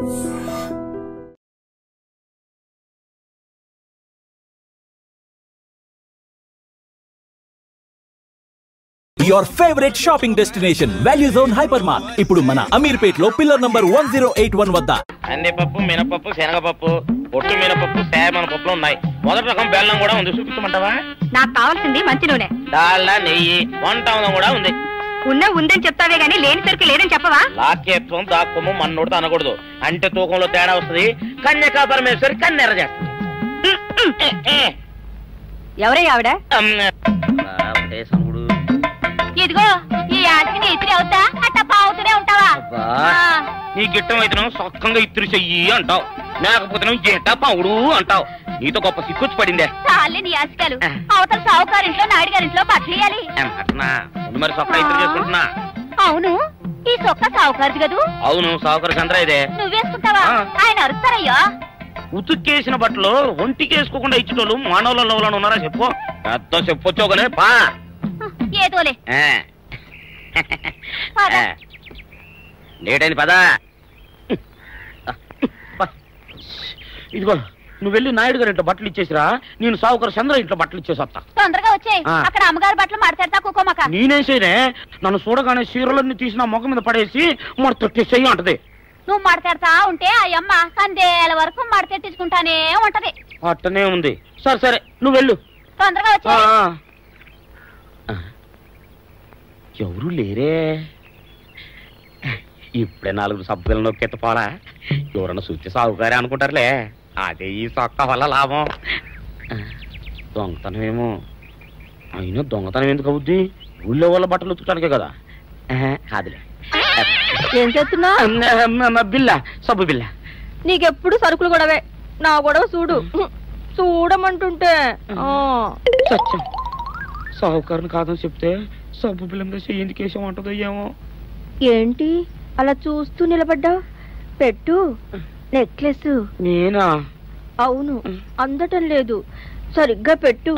Your favorite shopping destination, Value Zone Hypermart. ఇప్పుడు మన అమీర్పేట్ లో పిల్లర్ నంబర్ 1081 వద్ద కందిపప్పు, మినపప్పు, శనగపప్పు, పొట్టు మినపప్పు, సేమన పప్పులు ఉన్నాయి. మొదటి రకం బెల్లం కూడా ఉంది, చూపించమంటావా? నాకు కావాల్సింది మంచి నూనె, డాల్డా, నెయ్యి, వంట కూడా ఉంది. ఉందని చెప్తావే గానీ లేని సరికి లేదని చెప్పవా? లాక్యత్వం దాక్కుము మన్నోడితో అనకూడదు, అంటే తూకంలో తేడా వస్తుంది. కన్యకా పరమేశ్వరి కన్నెర చేస్తుంది. ఎవరే ఆవిడ? ఇదిగో ఈ ఆటకి ఇస్త్రీ అవుతా అట్ట పావుతూనే ఉంటావా? నీ గిట్టం అయితే సొక్కంగా ఇత్తురు చెయ్యి అంటావు, లేకపోతే గేట పావుడు అంటావు. నీతో గొప్ప సిక్కుచ్చి పడిందే. చాలే నీ ఆశకాలు. అవతల సావుకారింట్లో నాయుడు గారింట్లో బట్టలేయాలి. మరి సొక్క ఇత్తురు చేసుకుంటున్నా. అవును, ఈ సొక్క సావుకారిది కదూ? అవును, సావుకారు చంద్ర ఇదే. నువ్వేసుకుంటావా? ఆయన అరుస్తారయ్యా. ఉతుక్కేసిన బట్టలు ఒంటికేసుకోకుండా ఇచ్చేటోళ్ళు మానవులలో ఉన్నారా చెప్పు? పెద్ద చెప్పొచ్చోగలే పా. ఏదోలే లేటైంది పదా. ఇదిగో నువ్వు వెళ్ళి నాయుడు గారి ఇంట్లో బట్టలు ఇచ్చేసిరా, నేను సావుకారు చంద్ర ఇంట్లో బట్టలు ఇచ్చేసి వస్తా. తొందరగా వచ్చేయ్, అక్కడ అమ్మగారు బట్టలు మాడతాడతా కుకోమక. నేనేసేనే నన్ను చూడగానే చీరలన్నీ తీసిన మొక్క మీద పడేసి మడతొట్టేసేయి అంటది. నువ్వు మాడతాడతా ఉంటే ఆ అమ్మ సందేల వరకు మడతెట్టించుకుంటానే ఉంటది. అట్టనే ఉంది. సరే సరే నువ్వు వెళ్ళు, తొందరగా వచ్చే. ఎవరు లేరే, ఇప్పుడే 4 సబ్బులను నొక్కెత్త పోరా. ఎవరన్నా చూస్తే సాగుకారే అనుకుంటారులే. అదే ఈ సొక్క వల్ల లాభం. దొంగతనం అయినా దొంగతనం ఎందుకు అవుద్ది? ఊళ్ళో వాళ్ళ బట్టలు ఉతుకడానికే కదా. కాదులే. ఏం చేస్తున్నా? బిల్ల, సబ్బు బిల్ల. నీకెప్పుడు సరుకులు గొడవే. నా గొడవ చూడు, చూడమంటుంటే. సత్యం, సాహుకారుని కాదని చెప్తే సబ్బు బిల్ల మీద ఎందుకేసం అంటదో ఏమో. ఏంటి అలా చూస్తూ నిలబడ్డా? పెట్టు నెక్లెస్. నేనా? అవును, అందటం లేదు. సరిగ్గా పెట్టు,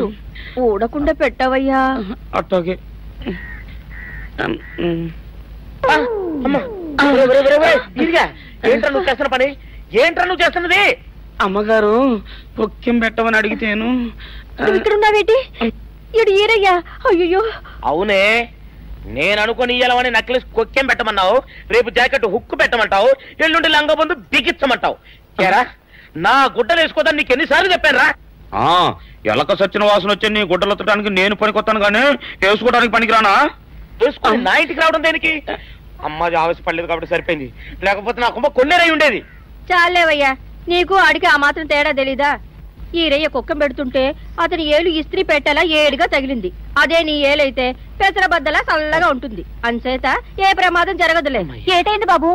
ఊడకుండా పెట్టవయ్యా. అట్టాగే. ఏంట్రా నువ్వు చేస్తున్న పని? ఏంట్రా నువ్వు చేస్తున్నది? అమ్మగారు పొక్కెం పెట్టమని అడిగితేను. ఇక్కడ ఉన్నావేటి? ఇడు ఈరయ్యా. అయ్యో. అవునే, నేను అనుకుని ఇయ్యాలని నక్లెస్ కొక్కెం పెట్టమన్నావు, రేపు జాకెట్ హుక్కు పెట్టమంటావు, ఎల్లుండి లంగబందు బిగించమంటావు. ఏరా నా గుడ్డలు వేసుకోదాన్ని నీకు ఎన్నిసార్లు చెప్పానురా? ఎలక సచ్చిన వాసన వచ్చి నీ గుడ్డలు ఎత్తడానికి నేను పనికొత్తాను కానీ వేసుకోవడానికి పనికిరానా? వేసుకుని నా ఇంటికి రావడం దేనికి? అమ్మాది ఆవేశపడలేదు కాబట్టి సరిపోయింది, లేకపోతే నా కుమ్మ కొన్నేరై ఉండేది. చాలేవయ్యా, నీకు అడిగి ఆ మాత్రం తేడా తెలీదా? ఈ రయ్య కుక్కం పెడుతుంటే అతని ఏలు ఇస్త్రీ పెట్టేలా ఏడుగా తగిలింది. అదే నీ ఏలైతే పెసరబద్దలా చల్లగా ఉంటుంది. అంచేత ఏ ప్రమాదం జరగదులే. ఏటైంది బాబు?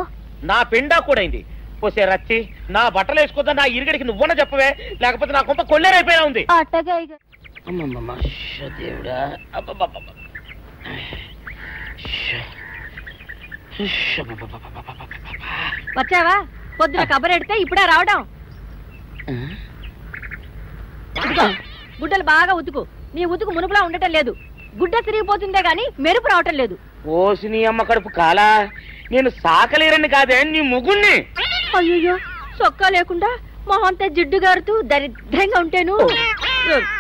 నా పిండా కూడా అయింది. పోసే రచ్చి నా బట్టలు వేసుకోద్దా, నా ఇరుగడికి నువ్వన చెప్పవే, లేకపోతే నా కొంత కొల్లేరైపోయినా ఉంది. వచ్చావా? పొద్దున కబరెడితే ఇప్పుడే రావడం. గుడ్డలు బాగా ఉతుకు. నీ ఉతుకు మునుపులా ఉండటం లేదు. గుడ్డ తిరిగిపోతుందే గాని మెరుపు రావటం లేదు. ఓసి నీ అమ్మ కడుపు కాలా, నేను సాకలేరని కాదే నీ ముగుణ్ణి. అయ్యో, సొక్కా లేకుండా మొహంతా జిడ్డు గారుతూ దరిద్రంగా ఉంటేను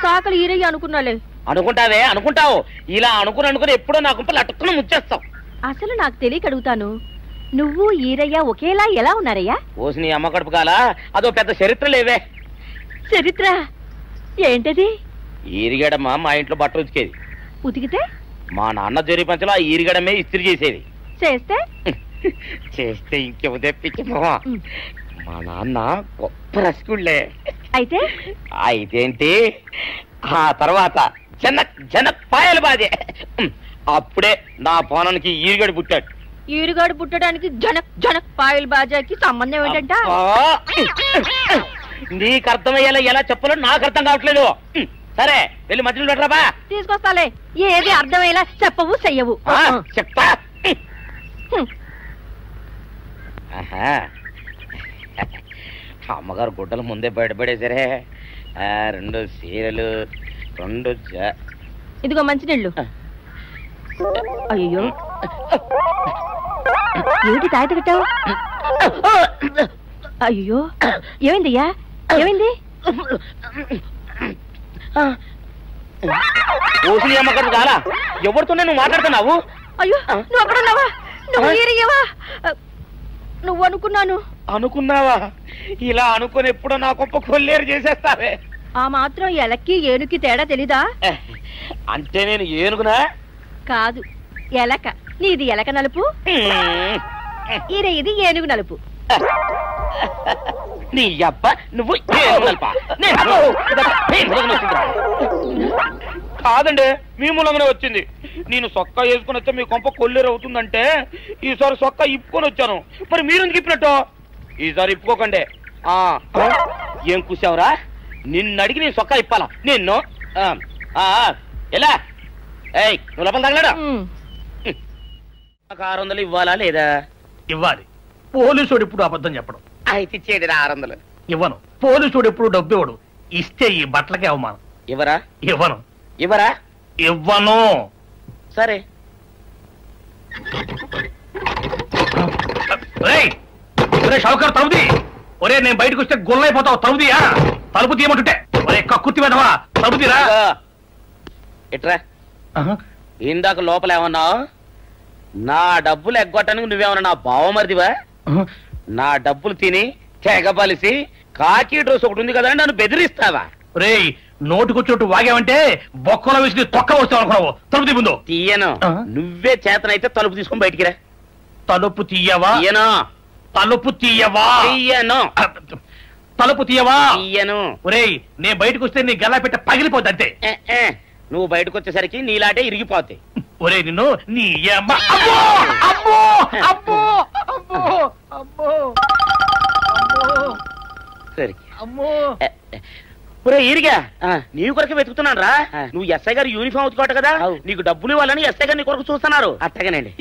సాకలు ఈరయ్య అనుకున్నాలే. అనుకుంటావే, అనుకుంటావు. ఇలా అనుకుని ఎప్పుడో నా కుంపలు అటుక్కుని ముచ్చేస్తావు. అసలు నాకు తెలియక అడుగుతాను, నువ్వు ఈరయ్య ఒకేలా ఎలా ఉన్నారయ్యా? ఓసి నీ అమ్మ కడుపు కాలా, అదో పెద్ద చరిత్ర లేవే. చరిత్ర ఏంటది? ఈరిగడమ్మ మా ఇంట్లో బట్టలు ఉతికేది. ఉతికితే మా నాన్న జరి పంచలో ఆ ఈరిగడమే ఇస్త్రీ చేసేది. చేస్తే ఇంకేమో తెప్పించమో. మా నాన్న గొప్ప రసికుళ్ళే. అయితేంటి, ఆ తర్వాత జనక్ పాయలు బాధే. అప్పుడే నా పోనానికి ఈరిగడు పుట్టాడు. ఈరిగాడు పుట్టడానికి జనక్ పాయలు బాజాకి సంబంధం ఏంటంట? నీకు అర్థమయ్యేలా ఎలా చెప్పాలో నాకు అర్థం కావట్లేదు. సరే వెళ్ళి మధ్యలో పెట్టరాబా. తీసుకొస్తాలే. ఏది అర్థమయ్యేలా చెప్పవు చెయ్యవు. చెప్తా. అమ్మగారు గుడ్డలు ముందే బయటపడేసరే. 2 చీరలు, 2 ఇదిగో మంచినీళ్ళు. అయ్యో, ఏంటి తాయిత కట్టావు? అయ్యో ఏమైందయ్యా ఏమైంది? ఓసిలి అమ్మకం చాలా ఎవరితోనే నువ్వు మాట్లాడుతున్నావు? అయ్యో నువ్వు అక్కడున్నావా? నువ్వు ఈరయ్యవా? నువ్వు అనుకున్నావా? ఇలా అనుకుని ఎప్పుడో నా గొప్ప కొల్లేరు చేసేస్తావే. ఆ మాత్రం ఎలక్కి ఏనుకి తేడా తెలీదా? అంటే నేను ఏనుగునా? కాదు, ఎలక. నీది ఎలక నలుపు, ఇది ఏనుగు నలుపు. నీ అబ్బ నువ్వు కాదండి, మీ మూలంగానే వచ్చింది. నేను సొక్క వేసుకుని వచ్చా మీ కొంప కొల్లేరు అవుతుందంటే ఈసారి సొక్క ఇప్పుకొని వచ్చాను. మరి మీరు ఎందుకు ఇప్పినట్టు? ఈసారి ఇప్పుకోకండి. ఏం కూసావురా? నిన్ను అడిగి నేను సొక్క ఇప్పాలా? నిన్ను ఎలా నువ్వు లోపల తగలడా? 600 ఇవ్వాలా లేదా? ఇవ్వాలి. పోలీసుడు ఇప్పుడు అబద్ధం చెప్పడం. అయితే ఇచ్చేది 600. ఇవ్వను. పోలీసుడు ఎప్పుడు డబ్బు ఇవ్వడు. ఇస్తే ఈ బట్టలకే అవమానం. ఇవ్వరా? ఇవ్వను. సరే. షౌకర్ తలుపుది. ఒరే నేను బయటకు వస్తే గొల్లైపోతావు. తలుపుదియా? తలుపు తీయమంటుంటే ఒరే కక్కుర్తి వెదవా, తలుపుదిరా. ఎట్రా ఇందాక లోపల ఏమన్నావు? నా డబ్బులు ఎగ్గొట్టడానికి నువ్వేమన్నా నా బావమరిదివా? నా డబ్బులు తిని తెగబలిసి కాకి డ్రెస్ ఒకటి ఉంది కదా నన్ను బెదిరిస్తావా? రే నోటుకొచ్చినట్టు వాగావంటే బొక్కలో వేసి తొక్క వస్తావు అనుకున్నావు. తలుపు తీ ముందు. తీయను. నువ్వే చేతనైతే తలుపు తీసుకొని బయటికి రా. తలుపు తీయవా? తలుపు తీయవా? తలుపు తీయవా? తీయను. ఒరేయ్ నేను బయటకు వస్తే నీ గల్లా పెట్ట పగిలిపోద్ది అంతే. నువ్వు బయటకు వచ్చేసరికి నీలాటే ఇరిగిపోతాయి. ఒరే నిన్ను నీ ఇరిగా నీ కొరకు వెతుకుతున్నాను రా. నువ్వు ఎస్ఐ గారు యూనిఫామ్ అవుతుకోట కదా, నీకు డబ్బులు ఇవ్వాలని ఎస్ఐ గారు నీ కొరకు చూస్తున్నారు. అట్టగానండి.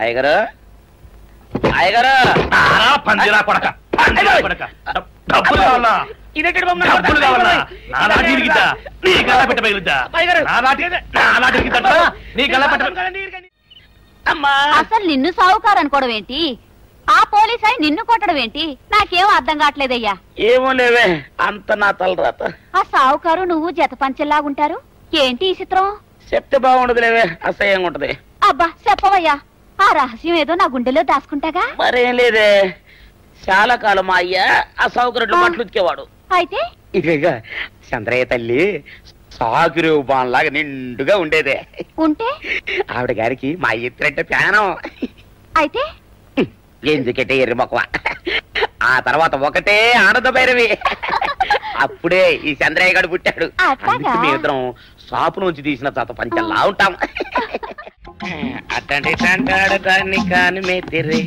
అయ్యగారు పందిరా కొడక, డబ్బులు కావాలా? డబ్బులు కావాలా? నా నాటి ఇరిగిద్దా? నీ గల్లా పెట్ట పగిలిద్దా? నీ గల్లా పెట్ట. అసలు నిన్ను సావుకారు అనుకోవడం ఏంటి? ఆ పోలీస్ అయి నిన్ను కొట్టడం ఏంటి? నాకేం అర్థం కావట్లేదయ్యా. ఏమో లేవే, అంత నా తలరాత. ఆ సావుకారు నువ్వు జత పంచెల్లాగుంటారు ఏంటి ఈ చిత్రం? చెప్తే బాగుండదు లేవే, అసహ్యంగా ఉంటది. అబ్బా చెప్పవయ్యా, ఆ రహస్యం ఏదో నా గుండెలో దాచుకుంటాగా. మరేం లేదే, చాలా కాలం మా అయ్య ఆ సౌకర్యం బట్టలు ఉతికేవాడు. అయితే ఇక చంద్రయ్య తల్లి సాగురేవు బాన్లాగా నిండుగా ఉండేదే. ఉంటే ఆవిడ గారికి మా ఎత్తురంటే ప్యానం. అయితే ఎందుకంటే ఎర్రి మొక్కవ. ఆ తర్వాత ఒకటే ఆనంద భైరవి. అప్పుడే ఈ చంద్రయ్య గారు పుట్టాడు. మేమిద్దరం షాపు నుంచి తీసిన చత పంచల్లా ఉంటాం. అట్టండి అంటాడు దాన్ని కాని మెత్తిరి,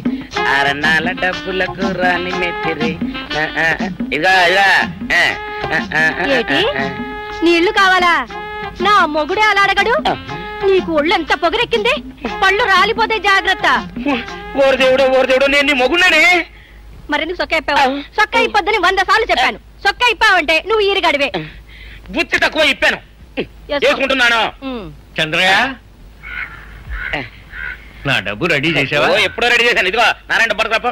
అరణాల డబ్బులకు రాని మెత్తిరి. నీళ్లు కావాలా? నా మొగుడే అలా అడగడు. నీకు ఒళ్ళు ఎంత పొగరెక్కింది, పళ్ళు రాలిపోతే జాగ్రత్త. ఓరు దేవుడు నేను నీ మొగుడనే. మరెందుకు సొక్క ఇప్పావు? సొక్క ఇప్పొద్దని 100 సార్లు చెప్పాను. సొక్క ఇప్పావంటే నువ్వు ఈరిగడివే. బుద్ధి తక్కువ ఇప్పాను, చేసుకుంటున్నాను. చంద్రయ్య నా డబ్బు రెడీ చేసావా? ఎప్పుడో రెడీ చేశాను. ఇదిగో నారాయణ డబ్బు తప్ప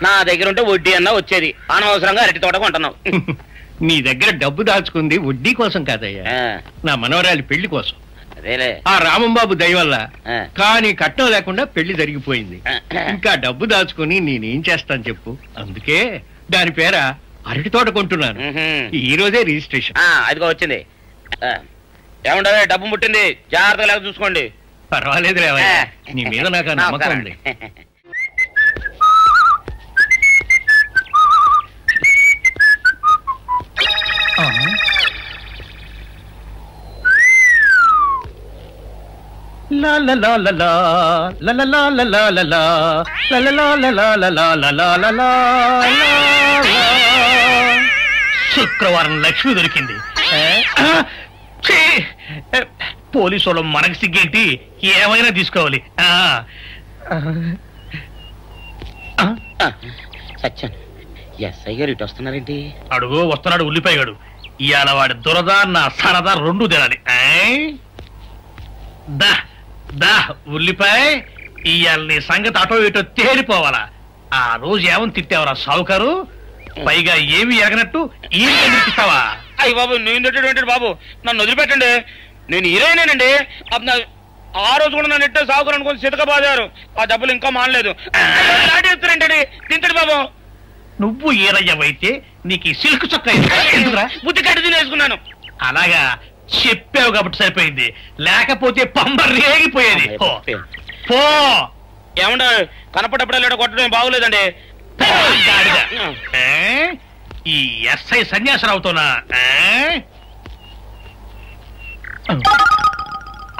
నా దగ్గర ఉంటే వడ్డీ అన్నా వచ్చేది. అనవసరంగా అరటి తోట కొంటున్నావు. నీ దగ్గర డబ్బు దాచుకుంది వడ్డీ కోసం కాదయ్యా, నా మనవరాలి పెళ్లి కోసం. అదేలే, ఆ రామంబాబు దయ వల్ల కానీ కట్నం లేకుండా పెళ్లి జరిగిపోయింది. ఇంకా డబ్బు దాచుకుని నేనేం చేస్తాను చెప్పు. అందుకే దాని పేర అరటి తోట కొంటున్నాను. ఈ రోజే రిజిస్ట్రేషన్. అదిగో వచ్చింది. ఏమంటావే, డబ్బు ముట్టింది, జాగ్రత్తగా లేక చూసుకోండి. పర్వాలేదు రేవయ్య, నీ మీద నాకు నమ్మకం ఉంది. శుక్రవారం లక్ష్మి దొరికింది. పోలీసు వాళ్ళు మనకి సిగ్గేంటి, ఏమైనా తీసుకోవాలి. సత్యాన్ ఎస్ఐ గారు ఇటు వస్తున్నారేంటి? అడుగు వస్తున్నాడు ఉల్లిపాయగాడు. ఇవాళ వాడి దురద నా సరదా 2 తినాలి. దా దా ఉల్లిపాయ ఇవాళ నీ సంగతి అటో ఇటో తేలిపోవాలా. ఆ రోజు ఏమని తిట్టావరా సావుకారు, పైగా ఏమి ఎరగనట్టు ఈ తిట్టావా? అయ్యి బాబు నేను తిట్టేటువంటి బాబు, నన్ను వదిలిపెట్టండి. నేను హీరోయినేనండి. ఆ రోజు కూడా నన్ను ఇట్టే సాగుకుని అనుకుని సితకబాదారు. ఆ డబ్బులు ఇంకా మానలేదు. లాడేస్తారంటండి. తింటండి బాబు. నువ్వు ఈరయ్యవైతే నీకు సిల్క్ చొక్క బుద్ధి కట్టి తినేసుకున్నాను. అలాగా చెప్పావు కాబట్టి సరిపోయింది, లేకపోతే పంబ రేగిపోయేది. పో. ఏమంటే కనపడప్పుడే కొట్టడం బాగోలేదండి. ఈ ఎస్ఐ సన్యాసరావుతోనా?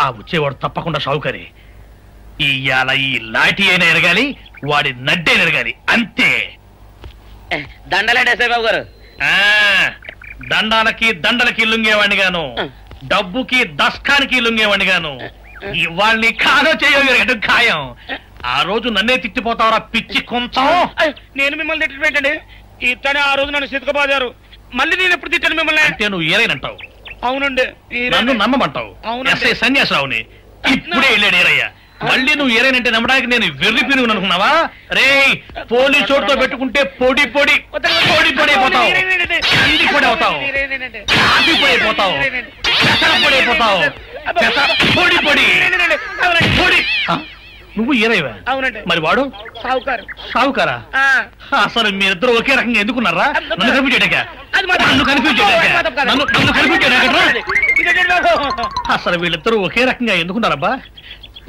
ఆ వచ్చేవాడు తప్పకుండా షావుకరి. ఇవాళ ఈ లాఠీ అయినా ఎరగాలి, వాడి నడ్డే ఎరగాలి, అంతే. దండలండి ఎస్ఐ బాబు గారు. దండాలకి దండలకి లొంగేవాడిని గాను, డబ్బుకి దస్కానికి లొంగేవాడిని గాను. ఇవాళ్ళని కాదో చేయడం ఖాయం. ఆ రోజు నన్నే తిట్టిపోతావరా పిచ్చి కొంచెం. నేను మిమ్మల్ని తిట్టి పెట్టండి. ఇతనే ఆ రోజు నన్ను సితకబాదారు. మళ్ళీ నేను ఎప్పుడు తిట్టాను మిమ్మల్ని? అంటే నువ్వు ఏరైనంటావు, అవునండి. నన్ను నమ్మమంటావు. ఎస్ఐ సన్యాసరావుని ఇప్పుడే వెళ్ళాడు ఏరయ్య. మళ్ళీ నువ్వు ఏరైనంటే నమ్మడానికి నేను వెర్రి పిరుగు అనుకున్నావా? రే పోలీసు చోటుతో పెట్టుకుంటే పొడి పొడి పొడి పొడి అయిపోతావు, ఇంటి పొడి అవుతావు, కాఫీ పొడి అయిపోతావు, పెసర పొడి అయిపోతావు, పొడి పొడి పొడి. నువ్వు ఏరైవా? అవునండి. మరి వాడు సావుకారు. సావుకారా? అసలు మీరిద్దరు ఒకే రకంగా ఎందుకున్నారా? నన్ను కనిపించాక నన్ను కనిపించాక అసలు వీళ్ళిద్దరూ ఒకే రకంగా ఎందుకున్నారబ్బా?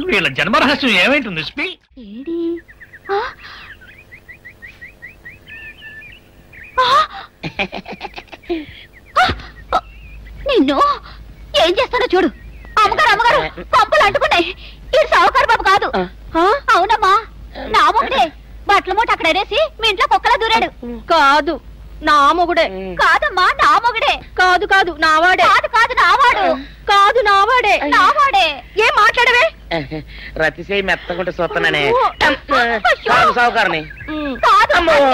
వీళ్ళ జన్మరహస్యం ఏమైంటుంది? నిన్ను ఏం చేస్తాడో చూడు. అమ్మగారు అమ్మగారు పంపలు అంటుకున్నాయి. ఇది సావుకారు బాబు కాదు. అవునమ్మా, నా మొగుడే. బట్టల మూట అక్కడ ఎరేసి మీ ఇంట్లో కుక్కలా దూరాడు. కాదు, నా మొగుడే. కాదమ్మా, నా మొగుడే. కాదు కాదు, నావాడే. కాదు కాదు, నావాడు. కాదు, నావాడే. నావాడే. ఏం మాట్లాడవే? రతిసేయి మెత్తకుంటే చూస్తున్నానే. సావుకారని కాదు,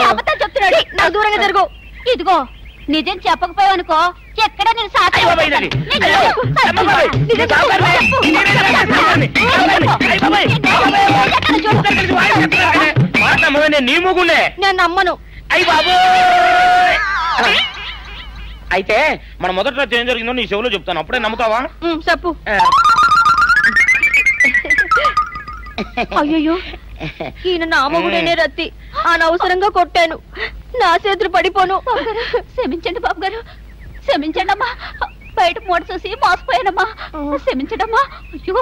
అబద్ధం చెప్తున్నాడు. నా దూరంగా జరుగు. ఇదిగో నిజం చెప్పకపోయావనుకో ఎక్కడ నేను సాక్షి నీ ముగుండే నేను నమ్మను. అయ్యి బాబు. అయితే మన మొదటి రాత్రి ఏం జరిగిందో నీ చెవులో చెప్తాను, అప్పుడే నమ్ముతావా? చెప్పు. అయ్యో, ఈయన నా మొగుడేనే రత్తి. అనవసరంగా కొట్టాను, నా చేతులు పడిపోను. క్షమించండి బాబు గారు, క్షమించండి అమ్మా. బయట మూట చూసి మోసపోయానమ్మా, క్షమించడమ్మా. అయ్యో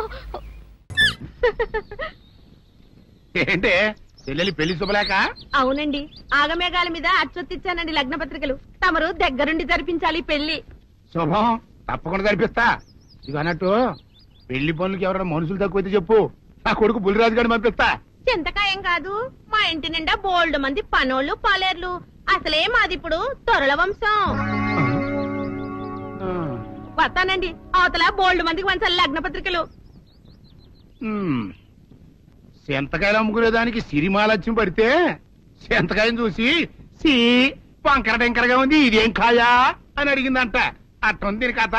ఏంటే చెల్లెలి పెళ్లి శుభలేక? అవునండి, ఆగమేఘాల మీద అచ్చొత్తిచ్చానండి లగ్న పత్రికలు. తమరు దగ్గరుండి జరిపించాలి పెళ్లి. శుభం, తప్పకుండా జరిపిస్తా. ఇక అన్నట్టు పెళ్లి పనులకి ఎవరైనా మనుషులు తక్కువైతే చెప్పు, నా కొడుకు బుల్లిరాజు గారిని పంపిస్తా. చింతకాయం కాదు, మా ఇంటి నిండా బోల్డ్ మంది పనోళ్ళు పాలేర్లు. అసలే మాది ఇప్పుడు తొరల వంశం. వస్తానండి, అవతల బోల్డ్ మందికి వంచాలి లగ్న పత్రికలు. సెంతకాయలు అమ్ముకునేదానికి సిరిమాలత్యం పడితే సెంతకాయని చూసి సి వంకర టెంకరగా ఉంది, ఇదేం కాయా అని అడిగిందంట. అట్టుంది దీని కథ.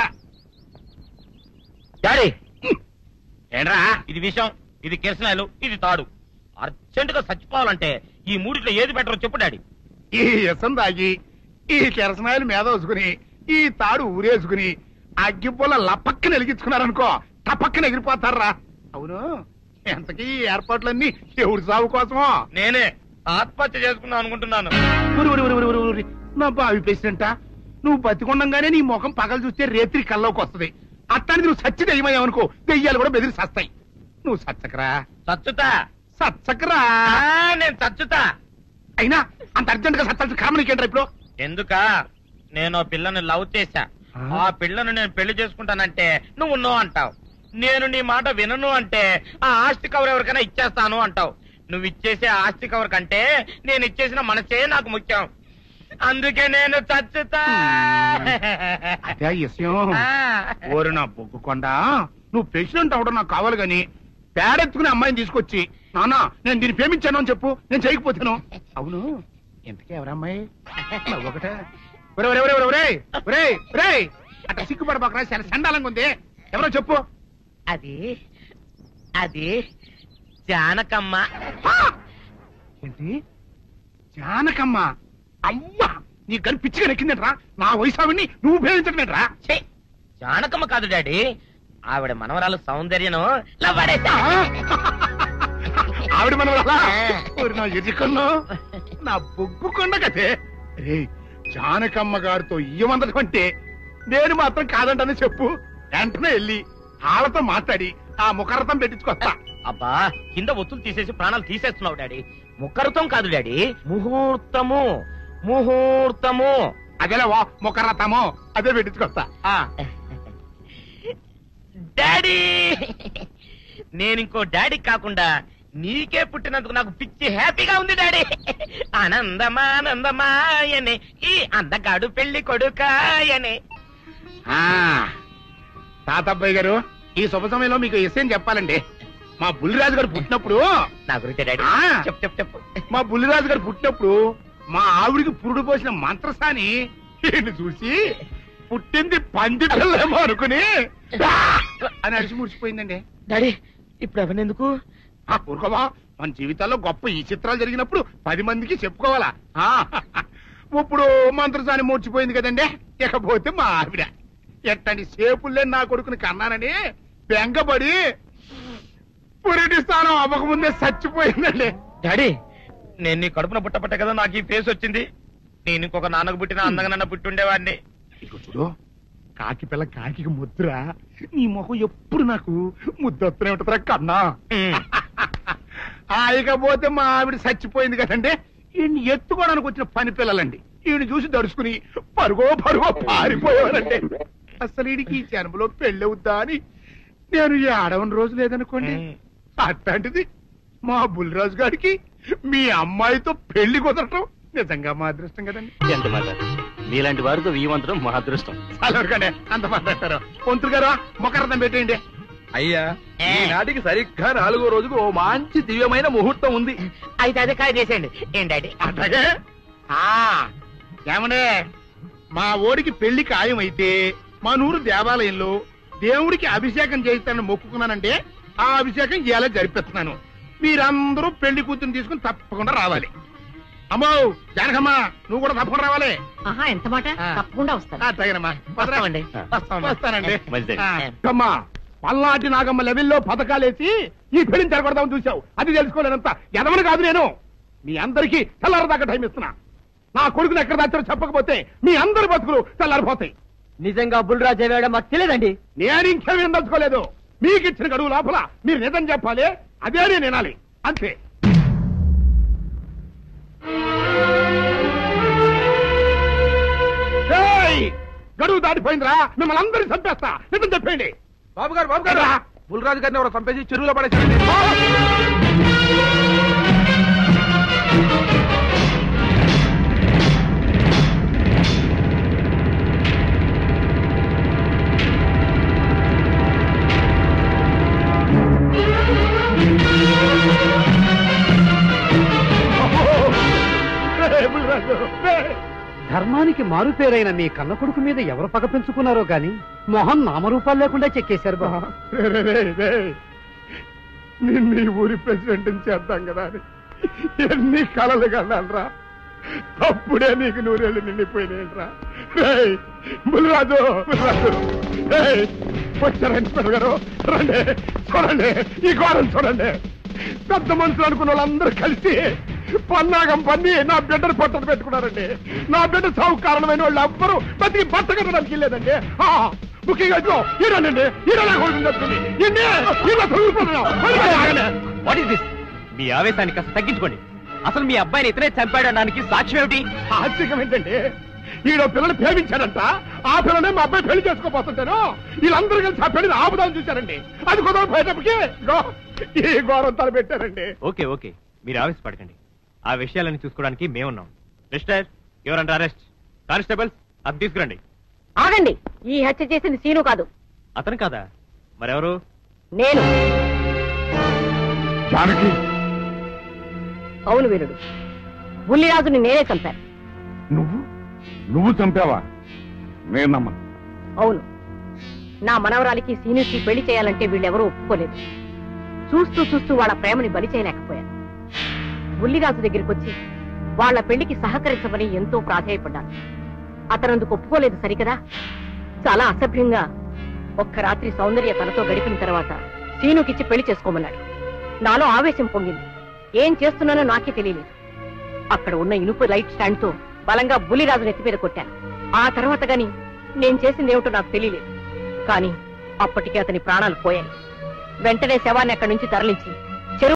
డాడీ ఏంట్రా ఇది విషయం, ఇది కిరసనాయలు, ఇది తాడు. అర్జెంట్ గా చచ్చిపోవాలంటే ఈ మూడిట్లో ఏది బెటర్ చెప్పు డాడీ. ఈ ఇసం తాగి ఈ కిరసనాయలు మీద వేసుకుని ఈ తాడు ఊరేసుకుని అగ్గిపూల లపక్కన వెలిగించుకున్నారనుకో టపక్కన ఎగిరిపోతారా. అవును, ఎంతకీ ఈ ఏర్పాట్లన్నీ ఎవరి సాగు కోసమో? నేనే ఆత్మహత్య చేసుకున్నాను అనుకుంటున్నాను. నా బావి పేసినంట, నువ్వు బతికొండంగానే నీ ముఖం పగలు చూస్తే రేత్రి కల్లోకి వస్తుంది. అట్టానికి నువ్వు సచ్చి దెయ్యమయ్యావనుకో దెయ్యాలు కూడా బెదిరి సస్తాయి. నువ్వు సచ్చకరా. చచ్చుతా. సచ్చకరా. నేను చచ్చుతా. అయినా అంత అర్జెంట్ గా సత్తాల్సిన కారణం నీకేంట్రా ఇప్పుడు? ఎందుక నేను పిల్లని లవ్ చేశా. ఆ పిల్లను నేను పెళ్లి చేసుకుంటానంటే నువ్వు నో అంటావు. నేను నీ మాట వినను అంటే ఆ ఆస్తి కవర్ ఎవరికైనా ఇచ్చేస్తాను అంటావు. నువ్వు ఇచ్చేసే ఆస్తి కవర్ కంటే నేను ఇచ్చేసిన మనసే నాకు ముఖ్యం. అందుకే నేను చచ్చుతా. అదే విషయం. ఓరి నా బొగ్గుకొండ, నువ్వు ప్రెసిడెంట్ అవడం నాకు కావాలి గాని పేడెత్తుకునే అమ్మాయిని తీసుకొచ్చి నానా నేను దీన్ని ప్రేమించాను అని చెప్పు, నేను చేయకపోతాను. అవును, ఎంతకే ఎవరమ్మాయి? ఒకటే అట్లా సిగ్గుపడబాకరా, చాలా సండాలంగా ఉంది. ఎవరో చెప్పు. అది అది జానకమ్మ. ఏంటి జానకమ్మ? అమ్మా నీ గని పిచ్చిగా నెక్కిందంట్రా. నా వయసావిని నువ్వు ఉపయోగించడమేట్రా? జానకమ్మ కాదు డాడీ, ఆవిడ మనవరాలు సౌందర్యను ఆవిడ మనవరాలా? నా ఎదుకున్నా నా బొగ్గు కొండ కదే. రే జానకమ్మ గారితో ఇయ్యమందడం అంటే నేను మాత్రం కాదంటని చెప్పు. వెంటనే వెళ్ళి వాళ్ళతో మాట్లాడి ఆ ముఖరథం పెట్టించుకొస్తా. అబ్బా కింద ఒత్తులు తీసేసి ప్రాణాలు తీసేస్తున్నావు డాడీ. ముఖరథం కాదు డాడీ, ముహూర్తము. ముహూర్తము అదేలా ముఖరథము అదే పెట్టించుకొస్తా. డాడీ నేను ఇంకో డాడీ కాకుండా నీకే పుట్టినందుకు నాకు పిచ్చి హ్యాపీగా ఉంది డాడీ. ఆనందమానందమాయనే ఈ అందగాడు పెళ్లి కొడుకాయనే. తాతబ్బాయి గారు ఈ శుభ సమయంలో మీకు విషయం చెప్పాలండి. మా బుల్లిరాజు గారు పుట్టినప్పుడు నా గురించి డాడీ చెప్పు చెప్పు. మా బుల్లిరాజు గారు పుట్టినప్పుడు మా ఆవిడికి పురుడు పోసిన మంత్రసాని చూసి పుట్టింది పంది పిల్లేమో అనుకుని అని అడిచి ముడిచిపోయిందండి. డాడీ ఇప్పుడు ఎవరినెందుకు? ఊరుకోవా, మన జీవితాల్లో గొప్ప ఈ చిత్రాలు జరిగినప్పుడు 10 మందికి చెప్పుకోవాలా. ఇప్పుడు మంత్రసాని మూర్చిపోయింది కదండి. ఇకపోతే మా ఆవిడ ఎట్టండి సేపుల్లే నా కొడుకుని కన్నానని బెంగపడి పురిటి స్థానం అవ్వకముందే చచ్చిపోయిందండి. డాడీ నేను నీ కడుపున పుట్టపట్ట కదా నాకు ఈ ఫేస్ వచ్చింది. నేను ఇంకొక నాన్నకు పుట్టిన అందంగా నన్ను పుట్టుండేవాడిని. ఇక చూడు, కాకి పిల్ల కాకి ముద్దురా. నీ మొహం ఎప్పుడు నాకు ముద్దొత్తనే ఉంటుందిరా కన్నా. ఇకపోతే మా ఆవిడ చచ్చిపోయింది కదండి. ఈయన్ని ఎత్తుకోవడానికి వచ్చిన పని పిల్లలండి ఈయన చూసి దడుచుకుని పరుగో పారిపోయేవారండి. అసలు ఈడికి ఈ జన్మలో పెళ్ళవుద్దా అని నేను ఏడవని రోజు లేదనుకోండి. అట్లాంటిది మా బుల్లిరాజు గారికి మీ అమ్మాయితో పెళ్లి కుదరటం నిజంగా మా అదృష్టం కదండి. ఎంత మాట, మీలాంటి వారితో వీయమంతరం మా అదృష్టం. అలాగే అంత మాట్లాడతారు. పొంతులు గారు మొకరథం పెట్టేయండి. అయ్యా ఈనాటికి సరిగ్గా 4వ రోజుకు ఓ మంచి దివ్యమైన ముహూర్తం ఉంది. అయితే అదే కాయ చేసేయండి. ఏంటండి అట్లాగే ఏమనే మా ఓడికి పెళ్లి ఖాయమైతే మా నూరు దేవాలయంలో దేవుడికి అభిషేకం చేయిస్తానని మొక్కుకున్నానంటే ఆ అభిషేకం ఇలా జరిపిస్తున్నాను. మీరందరూ పెళ్లి కూతురు తీసుకుని తప్పకుండా రావాలి. అమ్మో జానకమ్మ నువ్వు కూడా తప్పకుండా రావాలి. ఎంత మాట? తప్పకుండా వస్తాను. అట్లాగేనమ్మా వస్తానండి. మంచిది. అమ్మా పల్నాటి నాగమ్మ లెవెల్లో పథకాలేసి ఈ పెళ్లిని జరగొడదామని చూసావు. అది తెలుసుకోలేనంత ఎదవని కాదు నేను. మీ అందరికీ తెల్లారదాకా టైం ఇస్తున్నా. నా కొడుకుని ఎక్కడ దాచారో చెప్పకపోతే మీ అందరి బతుకులు తెల్లారిపోతాయి. నిజంగా బుల్రాజు వేయడం మాకు తెలియదండి. నేను ఇంకేమీ తలుచుకోలేదు. మీకు ఇచ్చిన గడువు లోపల మీరు నిజం చెప్పాలి, అదే నేను వినాలి, అంతే. గడువు దాటిపోయిందిరా, మిమ్మల్ని అందరినీ చంపేస్తా. నిజం చెప్పండి. బాబు గారు బుల్రాజు గారిని ఎవరో చంపేసి చెరువులో పడేసారండి. ధర్మానికి మారుపేరైన మీ కన్న కొడుకు మీద ఎవరు పగ పెంచుకున్నారో గాని మొహం నామరూపాలు లేకుండా చెక్కేశారు బా. నిన్ను ఊరి ప్రెసిడెంట్ చేద్దాం కదా అని ఎన్ని కలలు కన్నారా. అప్పుడే నీకు 100 ఏళ్ళు నిండిపోయినాయిరా. బుల్రాజు వచ్చారండి గారు. రండి చూడండి, ఈ ఘోరం చూడండి. పెద్ద మనుషులు అనుకున్న వాళ్ళందరూ కలిసి పన్నాగం పన్ని నా బిడ్డను పట్టలు పెట్టుకున్నారండి. నా బిడ్డ సాగు కారణమైన వాళ్ళు ఎవ్వరూ బతికి బట్ట కట్టడానికి లేదండి. ముఖ్యంగా ఈడనండి మీ ఆవేశాన్ని కాస్త తగ్గించుకోండి. అసలు మీ అబ్బాయిని ఇతనే చంపాడడానికి సాక్ష్యం ఏమిటి? ఆశ్చర్యం ఏంటండి, ఈడో పిల్లలు ప్రేమించాడంట. ఆ పిల్లనే మా అబ్బాయి పెళ్లి చేసుకోపోతుంటాను. వీళ్ళందరూ కలిసి ఆ పెళ్లిని ఆపుదామని చూశారండి. అది కుదర పోయేటప్పటికి ఈ ఘోరం తలపెట్టారండి. ఓకే ఓకే, మీరు ఆవేశపడకండి. ఆ విషయాలను చూసుకోవడానికి మేమున్నాం. Mister your under arrest. Constables అది తీసుకురండి. ఆగండి, ఈ హత్య చేసింది సీను కాదు. అతను కాదా? మరెవరు? నేను. జానకి. అవును వీరుడు, బుల్లిరాజుని నేనే చంపాను. నువ్వు చంపావా? నేను నమ్మను. అవును, నా మనవరాలికి సీనుకి పెళ్లి చేయాలంటే వీళ్ళెవరూ ఒప్పుకోలేదు. చూస్తూ చూస్తూ వాళ్ళ ప్రేమని బలి చేయలేకపోయాను. బుల్లిరాజు దగ్గరికి వచ్చి వాళ్ళ పెళ్లికి సహకరించమని ఎంతో ప్రాధాయపడ్డాను. అతనందుకు ఒప్పుకోలేదు సరికదా. చాలా అసభ్యంగా ఒక్క రాత్రి సౌందర్య తనతో గడిపిన తర్వాత సీనుకిచ్చి పెళ్లి చేసుకోమన్నాడు. నాలో ఆవేశం పొంగింది. ఏం చేస్తున్నానో నాకే తెలియలేదు. అక్కడ ఉన్న ఇనుపు లైట్ స్టాండ్ తో బలంగా బుల్లిరాజు నెత్తి మీద కొట్టాను. ఆ తర్వాత గాని నేను చేసిందేమిటో నాకు తెలియలేదు. కానీ అప్పటికే అతని ప్రాణాలు పోయాయి. వెంటనే శవాన్ని అక్కడి నుంచి తరలించి